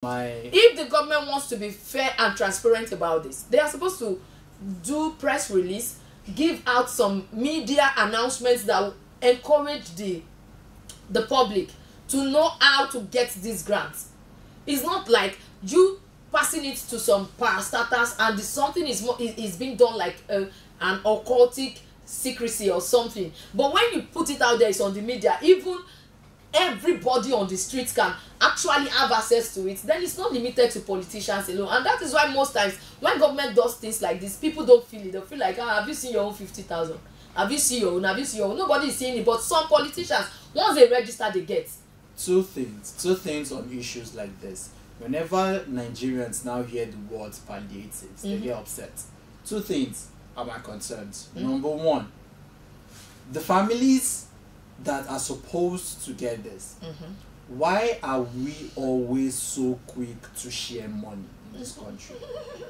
If the government wants to be fair and transparent about this, they are supposed to do press release, give out some media announcements that will encourage the public to know how to get these grants. It's not like you passing it to some parastatals and something is being done like an occultic secrecy or something. But when you put it out there, it's on the media, even everybody on the streets can actually have access to it, then it's not limited to politicians alone. And that is why most times when government does things like this, people don't feel it. They feel like, have you seen your own 50,000? Have you seen your own? Have you seen your own? Nobody is seeing it. But some politicians, once they register, they get. Two things on issues like this. Whenever Nigerians now hear the words palliatives, they get upset. Two things are my concerns. Number one, the families that are supposed to get this, why are we always so quick to share money in this country?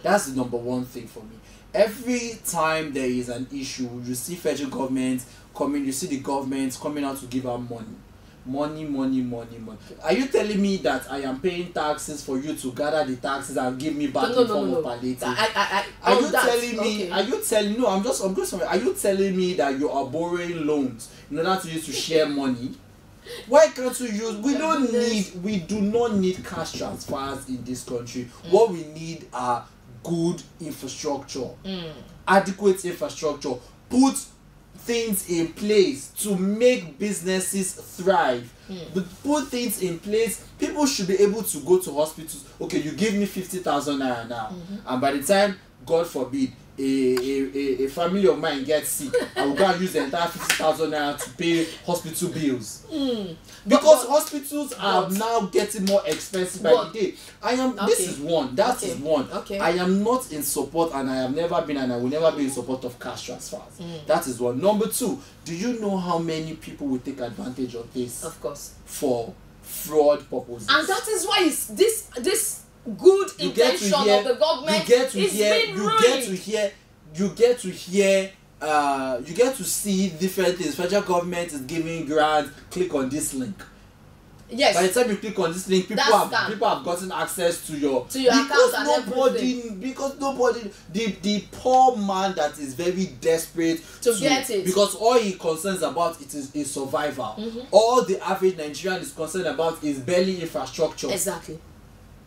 That's the number one thing for me. Every time there is an issue, you see federal government coming, you see the government coming out to give out money. Money. Are you telling me that I am paying taxes for you to gather the taxes and give me back in form of palliative? Are you telling me? Are you telling? No, I'm just. Are you telling me that you are borrowing loans in order to use to share money? Why can't you use? We do not need cash transfers in this country. What we need are good infrastructure, adequate infrastructure. Put things in place to make businesses thrive. Put things in place. People should be able to go to hospitals. Okay, you give me 50,000 naira now, and by the time, God forbid, a family of mine gets sick, I will go and use the entire 50,000 naira to pay hospital bills. Because hospitals are now getting more expensive by the day. This is one. That is one. I am not in support, and I have never been, and I will never be in support of cash transfers. That is one. Number two, do you know how many people will take advantage of this? Of course. For fraud purposes. And that is why it's this good intention of the government is being ruined. You get to see different things. Federal government is giving grants. Click on this link. Yes. By the time you click on this link, people have gotten access to your account and everything. Because nobody, the poor man that is very desperate to get it, because all he concerns about it is survival. All the average Nigerian is concerned about is barely infrastructure. Exactly.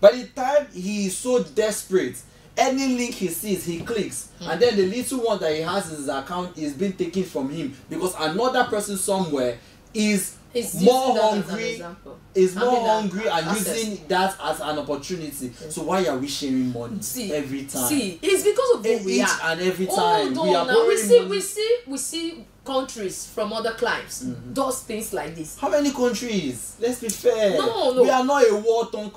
By the time he is so desperate, any link he sees, he clicks, and then the little one that he has in his account is being taken from him because another person somewhere is more hungry, and using that as an opportunity. So why are we sharing money every time? It's because of who we are. And every time we are borrowing money. We see countries from other climes does things like this. How many countries? Let's be fair. No. We are not a war-torn.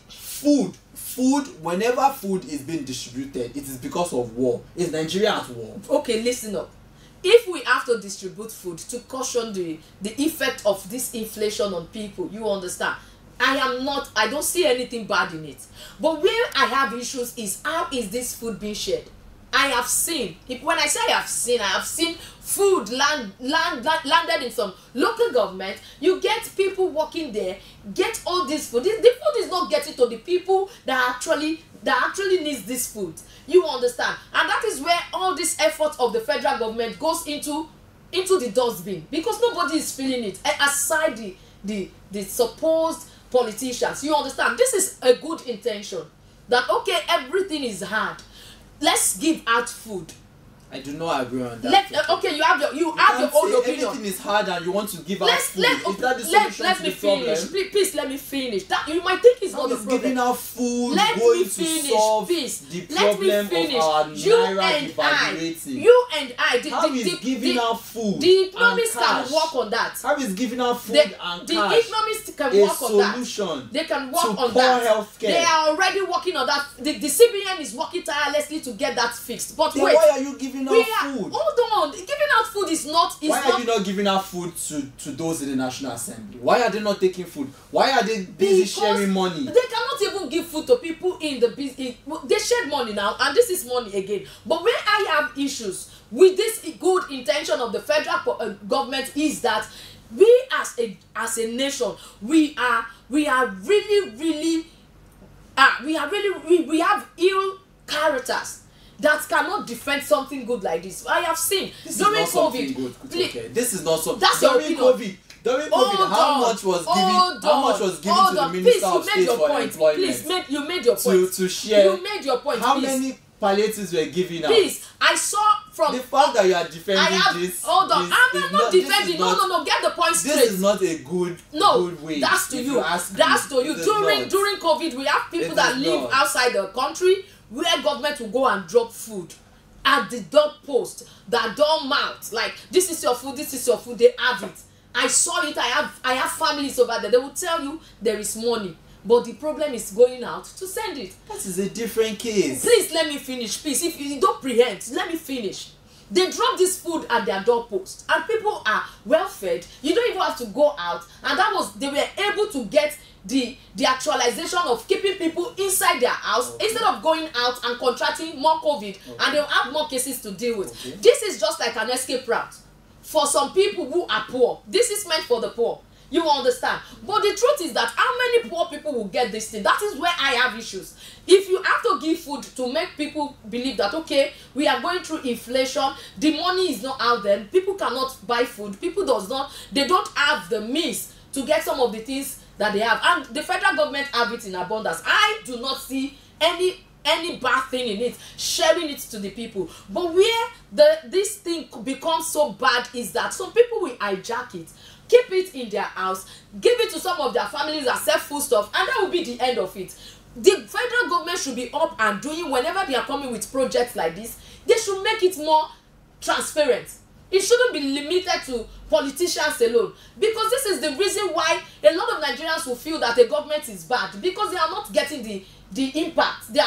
Food, whenever food is being distributed, it is because of war. Is Nigeria at war? Okay, listen up. If we have to distribute food to caution the effect of this inflation on people, you understand, I don't see anything bad in it. But where I have issues is, how is this food being shared? I have seen, when I say I have seen food landed in some local government. You get people working there, get all this food. The food is not getting to the people that actually needs this food. You understand? And that is where all this effort of the federal government goes into the dustbin, because nobody is feeling it. Aside the supposed politicians, you understand? This is a good intention. That okay, everything is hard. Let's give out food. I do not agree on that. Okay, you have your own opinion. Everything is hard and you want to give out food. Is that the solution let to me the problem? finish. Please let me finish. That you might think it's not the problem. Giving out food let going me to finish, solve please. the Let me problem finish. of our naira devaluating? You and I. How is giving out food the economists and cash? can work on that. How is giving out food and cash the economists can work on that. Solution they can work to on poor that. Healthcare. They are already working on that. The CBN is working tirelessly to get that fixed. But then wait, why are you giving out food? Hold on. Giving out food is not. Why are you not giving out food to those in the National Assembly? Why are they not taking food? Why are they busy sharing money? They cannot even give food to people in the business. They share money now, and this is money again. But where I have issues with this good intention of the federal government is that we as a nation, we are really are really, we have ill characters that cannot defend something good like this. I have seen this during is not something COVID. good. Okay. This is not something. That's your During opinion. COVID, how much was given to the Minister of State for Employment? Please, you made your point. To share. You made your point. How please. many palliatives were given out? Please, I saw from the fact that you are defending this. Hold on, I'm not defending. No, get the point straight. This is not a good way. That's to you. That's to you. During COVID, we have people that live outside the country where government will go and drop food at the door post, that door mouth. Like, this is your food, this is your food. They have it. I saw it. I have families over there. They will tell you there is money, but the problem is going out to send it. That is a different case. Please let me finish. Please, if you don't preempt, let me finish. They drop this food at their doorpost, and people are well fed. You don't even have to go out, and they were able to get the actualization of keeping people inside their house instead of going out and contracting more COVID, and they'll have more cases to deal with. This is just like an escape route for some people who are poor. This is meant for the poor. You understand? But the truth is that how many poor people will get this thing? That is where I have issues. If you have to give food to make people believe that, okay, we are going through inflation, the money is not out there, people cannot buy food, they don't have the means to get some of the things that they have, and the federal government have it in abundance. I do not see any bad thing in it, sharing it to the people. But where this thing becomes so bad is that some people will hijack it, keep it in their house, give it to some of their families that sell food stuff, and that will be the end of it. The federal government should be up and doing, whenever they are coming with projects like this, they should make it more transparent. It shouldn't be limited to politicians alone, because this is the reason why a lot of Nigerians will feel that the government is bad, because they are not getting the impact. They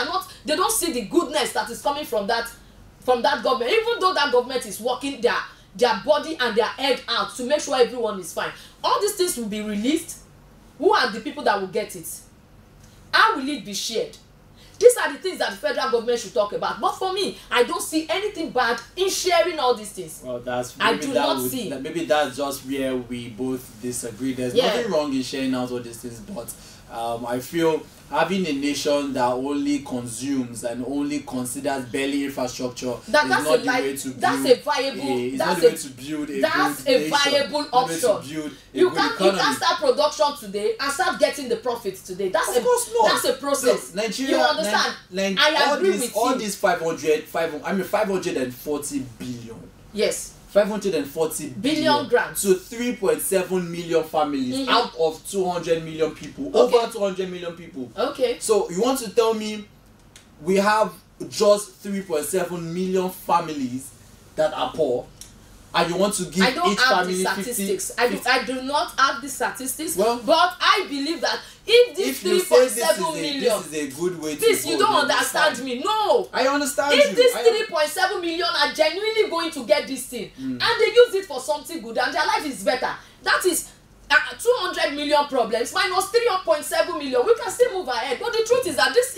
don't see the goodness that is coming from that government, even though that government is working their body and their head out to make sure everyone is fine. All these things will be released. Who are the people that will get it? How will it be shared? These are the things that the federal government should talk about. But for me, I don't see anything bad in sharing all these things. Well, see. Maybe that's just where we both disagree. There's nothing wrong in sharing out all these things, but I feel having a nation that only consumes and only considers barely infrastructure is not the way to build. That's a viable option. You can't start production today and start getting the profits today. That's a process. Look, Nigeria, you understand? I agree with you. All these 540 billion. Yes. 540 billion grants to 3.7 million families out of 200 million people. Over 200 million people. Okay. So you want to tell me we have just 3.7 million families that are poor, and you want to give each family 50? I do not have the statistics, well, but I believe that if this 3.7 million, this is a good way to this you don't understand me. No, I understand. If this 3.7 million are genuinely going to get this thing and they use it for something good and their life is better, that is 200 million problems minus 3.7 million, we can still move ahead. But the truth is that these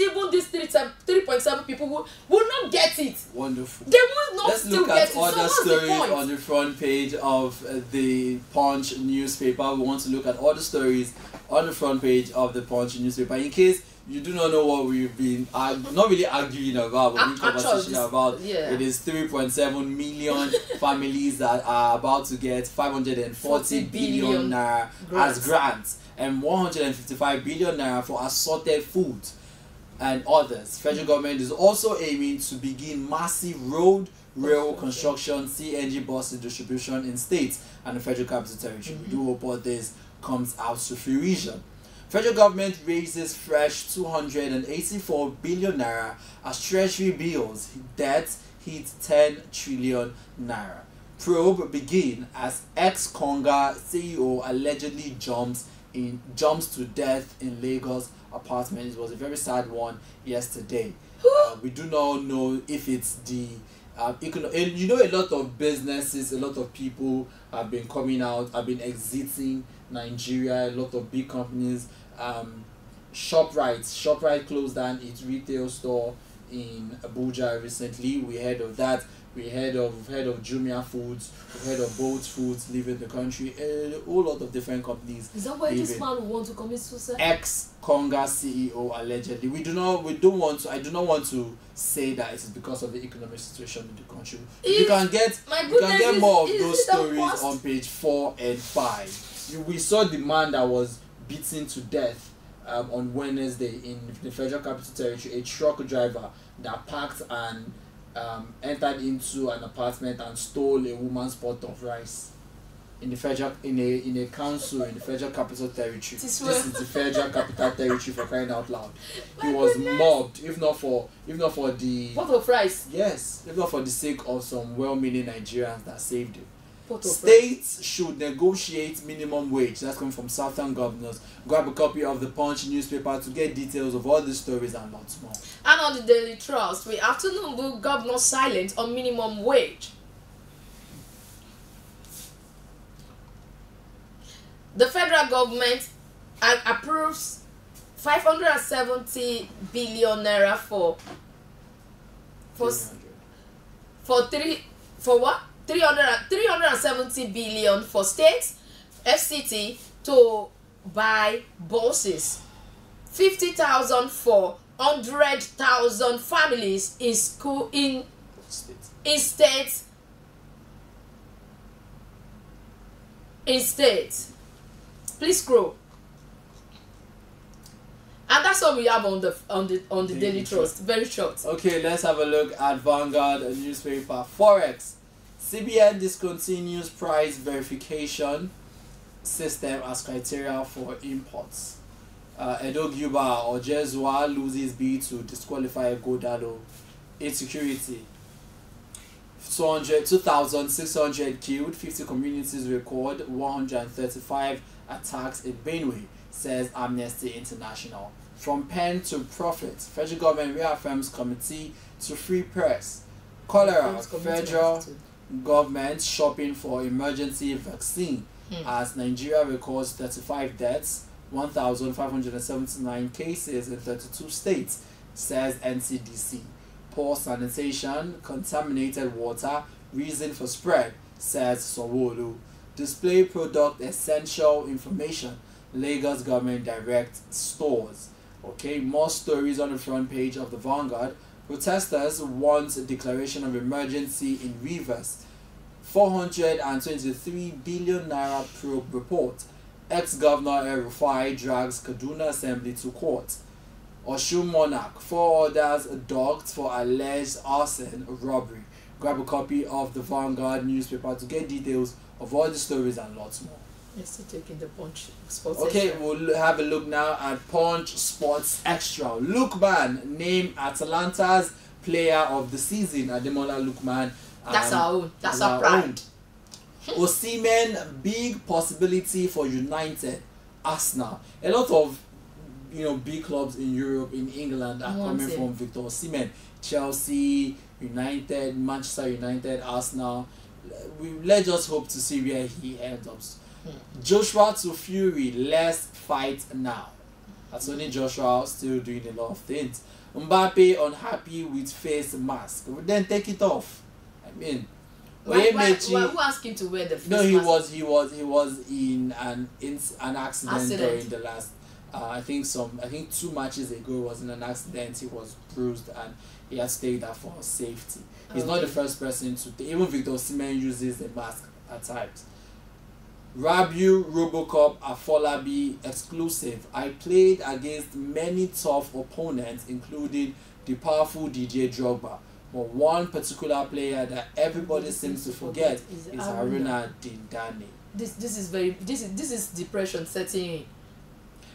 3.7 people will not get it. Wonderful. They will not still get it. Let's look at other so stories on the front page of the Punch newspaper. We want to look at other stories on the front page of the Punch newspaper. In case you do not know what we've been not really arguing about, but in conversation about, it is 3.7 million families that are about to get 540 billion naira as grants and 155 billion naira for assorted food and others. Federal government is also aiming to begin massive rail construction, CNG bus distribution in states and the Federal Capital Territory. We do hope all this comes out to fruition. Federal government raises fresh 284 billion naira as treasury bills debt hit 10 trillion naira. Probe begin as ex-Conga CEO allegedly jumps to death in Lagos apartment. It was a very sad one yesterday. We do not know if it's the you know, a lot of businesses, a lot of people have been coming out, have been exiting Nigeria. A lot of big companies, ShopRite closed down its retail store in Abuja recently. We heard of that. we've heard of Jumia Foods, we've heard of Bolt Foods leaving the country, a whole lot of different companies. Is that why this man will want to commit suicide? Ex-Conga CEO allegedly. I do not want to say that it is because of the economic situation in the country. You can get more of those stories on page 4 and 5. We saw the man that was beaten to death on Wednesday in the Federal Capital Territory, a truck driver that parked and entered into an apartment and stole a woman's pot of rice in a council in the Federal Capital Territory. This is the Federal Capital Territory, for crying out loud. He was mobbed, if not for the pot of rice. Yes, if not for the sake of some well-meaning Nigerians that saved him. States should negotiate minimum wage. That's coming from Southern governors. Grab a copy of the Punch newspaper to get details of all these stories and lots more. And on the Daily Trust, we have Tinubu governor silent on minimum wage. The federal government approves 570 billion naira for 370 billion for states, FCT to buy buses, 50,000 for 100,000 families in school in states. Please scroll. And that's all we have on the Daily Trust. Very short. Okay, let's have a look at Vanguard newspaper. Forex. CBN discontinues price verification system as criteria for imports. Edo Guba or Jezua loses bid to disqualify Godalo. Insecurity. 2,600 killed, 50 communities record 135 attacks in Benue, says Amnesty International. From pen to profit, federal government reaffirms committee to free press. Cholera, federal government shopping for emergency vaccine as Nigeria records 35 deaths, 1,579 cases in 32 states, says NCDC. Poor sanitation, contaminated water, reason for spread, says Sowolu. Display product essential information, Lagos government direct stores. Okay, more stories on the front page of the Vanguard. Protesters want a declaration of emergency in Rivers. 423 billion naira probe report. Ex-Governor El-Rufai drags Kaduna Assembly to court. Osun Monarch, 4 others docked for alleged arson robbery. Grab a copy of the Vanguard newspaper to get details of all the stories and lots more. Let's still taking the Punch Sports Okay, Extra. we'll have a look now at Punch Sports Extra. Lookman named Atalanta's player of the season. Ademola Lookman. That's our own. That's our pride. Osimhen, big possibility for United. Arsenal. A lot of big clubs in Europe, in England are coming from Victor Osimhen. Chelsea, United, Manchester United, Arsenal. Let's just hope to see where he ends up. Joshua to Fury, let's fight now. That's only Joshua still doing a lot of things. Mbappe unhappy with face mask. Then take it off. I mean, who asked him to wear the face mask? No, he was in an accident during the last. I think 2 matches ago he was in an accident. He was bruised and he had to take that for safety. He's not the first person to. Even Victor Osimhen uses the mask at times. Rabiu Robocop Afolabi exclusive. I played against many tough opponents, including the powerful DJ Drogba. But one particular player that everybody seems to forget is Haruna Dindane. This is depression setting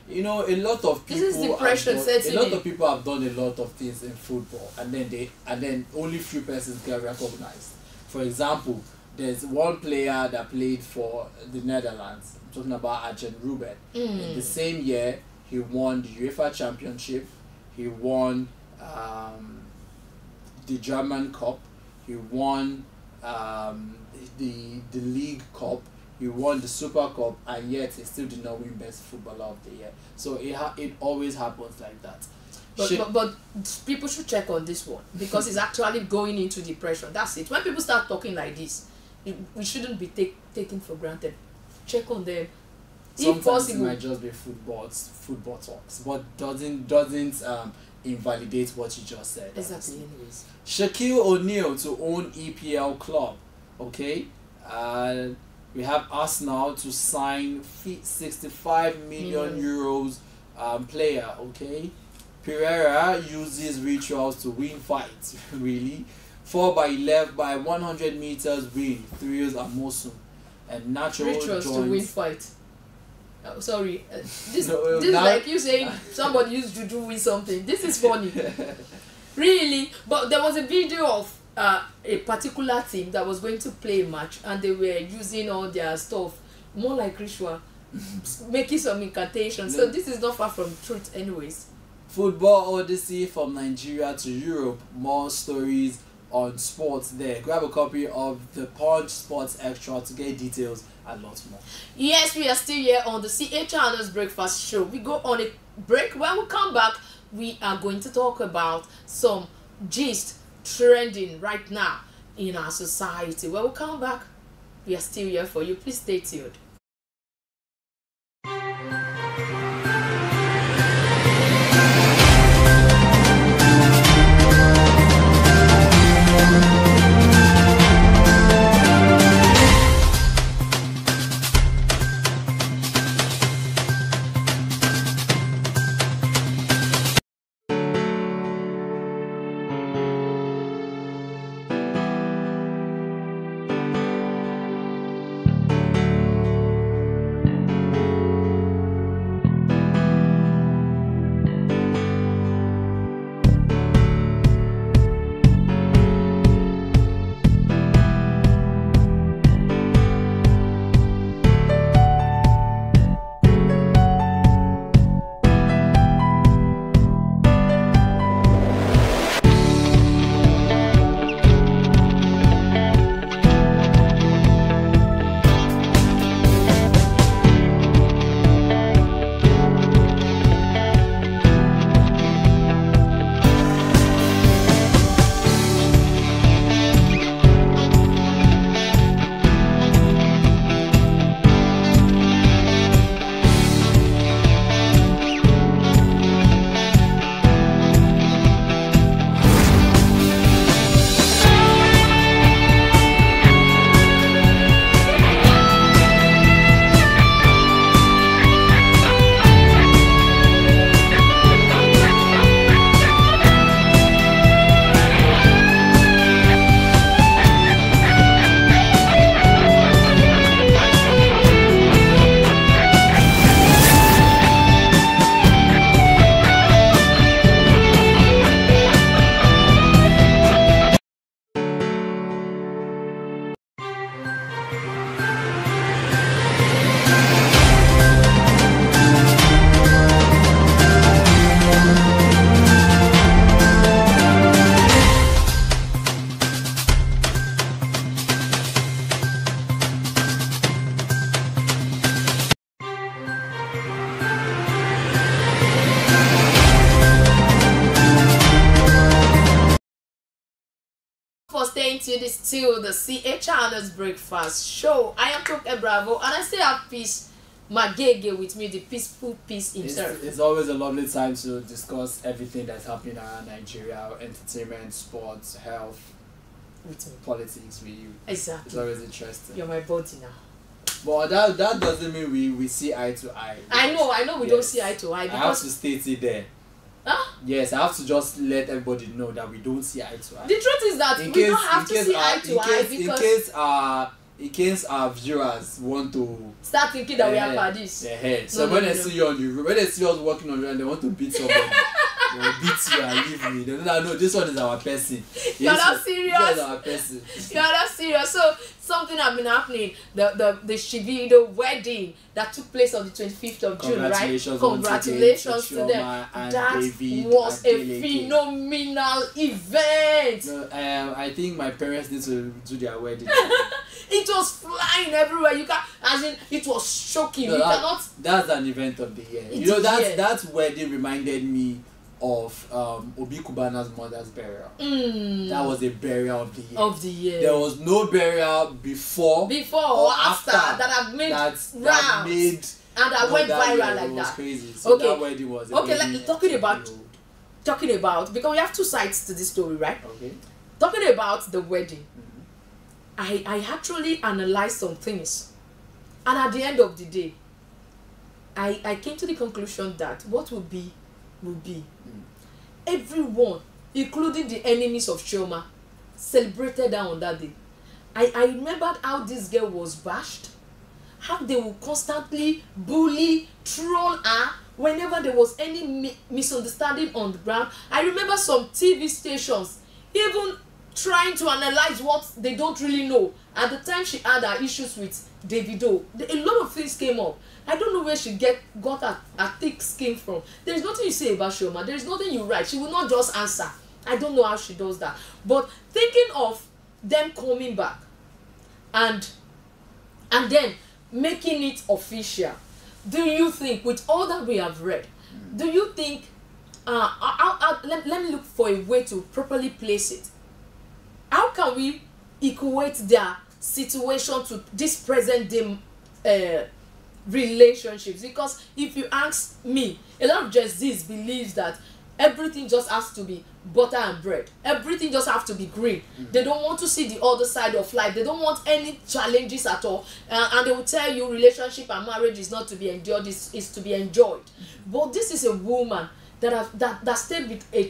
in. A lot of people. This is depression setting in. A lot of people have done a lot of things in football, and then only few persons get recognized. For example, there's one player that played for the Netherlands. I'm talking about Arjen Robben. In the same year, he won the UEFA Championship. He won the German Cup. He won the League Cup. He won the Super Cup, and yet he still did not win Best Footballer of the Year. So it always happens like that. But people should check on this one because it's actually going into depression. That's it. When people start talking like this, we shouldn't be taken for granted. Check on them. Sometimes if possible, it might just be football talks, but doesn't invalidate what you just said. Exactly. Anyways, Shaquille O'Neal to own EPL club. Okay, we have Arsenal to sign 65 million euros player. Okay, Pereira uses rituals to win fights. Really, 4x11 by 100 meters win thrills Amosun and natural rituals joints. to win fight. Oh, sorry, this No, is like you saying somebody used to win something. This is funny. Really, but there was a video of a particular team that was going to play a match and they were using all their stuff more like ritual, making some incantations. So this is not far from truth anyways. Football Odyssey from Nigeria to Europe. More stories on sports there. Grab a copy of the Punch Sports Extra to get details and lots more. Yes, we are still here on the CA Channel's Breakfast Show. We go on a break. When we come back, we are going to talk about some gist trending right now in our society. When we come back, we are still here for you. Please stay tuned. For staying tuned is still the CA Channel's Breakfast Show. I am Toke Bravo and I still have Peace Magege with me, the peaceful peace himself. It's always a lovely time to discuss everything that's happening around Nigeria, entertainment, sports, health, with me. Politics with you. Exactly. It's always interesting. You're my body now. But that doesn't mean we see eye to eye. I know we don't see eye to eye because I have to state it there. Huh? Yes, I have to just let everybody know that we don't see eye to eye. The truth is that we don't have to see eye to eye because in case our viewers want to start thinking that we are paddies. So when they see you on the road, when they see us walking on the road and they want to beat somebody, they will beat you and leave me. They know, no, this one is our person. You're not serious. This is our person. You're not serious. So something has been happening. The Shivido wedding that took place on the 25th of June, right? Congratulations to them. That was a phenomenal event. No, I think my parents need to do their wedding. It was flying everywhere. You can, as in, it was shocking. No, you cannot. That's an event of the year. You know, that wedding reminded me of Obi Kubana's mother's burial. That was a burial of the year. Of the year. There was no burial before or after that have made rounds and that went viral like that. Crazy. So that wedding was talking about because we have two sides to this story, right? Okay. Talking about the wedding, I actually analyzed some things, and at the end of the day, I came to the conclusion that what will be. Everyone, including the enemies of Chioma, celebrated her on that day. I remembered how this girl was bashed, how they would constantly bully, troll her whenever there was any misunderstanding on the ground. I remember some TV stations even trying to analyze what they don't really know. At the time she had her issues with Davido, a lot of things came up. I don't know where she got her thick skin from. There is nothing you say about Chioma. There is nothing you write. She will not just answer. I don't know how she does that. But thinking of them coming back and then making it official, do you think, with all that we have read, do you think let me look for a way to properly place it. How can we equate their situation to this present day relationships? Because if you ask me, a lot of Gen Zs believes that everything just has to be butter and bread. Everything just have to be green. They don't want to see the other side of life. They don't want any challenges at all, and they will tell you relationship and marriage is not to be endured, is to be enjoyed. But this is a woman that stayed with a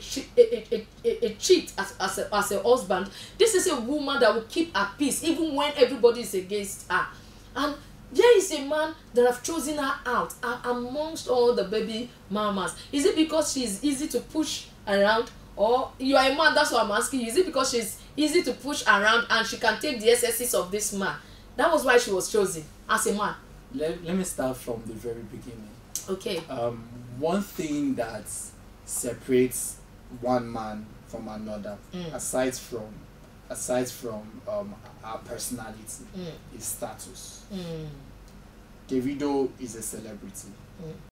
cheat as a husband. This is a woman that will keep her peace even when everybody is against her. And there is a man that have chosen her out amongst all the baby mamas. Is it because she's easy to push around? Or you are a man, that's what I'm asking you. Is it because she's easy to push around and she can take the excesses of this man? That was why she was chosen as a man. Let me start from the very beginning. Okay. One thing that separates one man from another, aside from our personality, is status. Davido is a celebrity.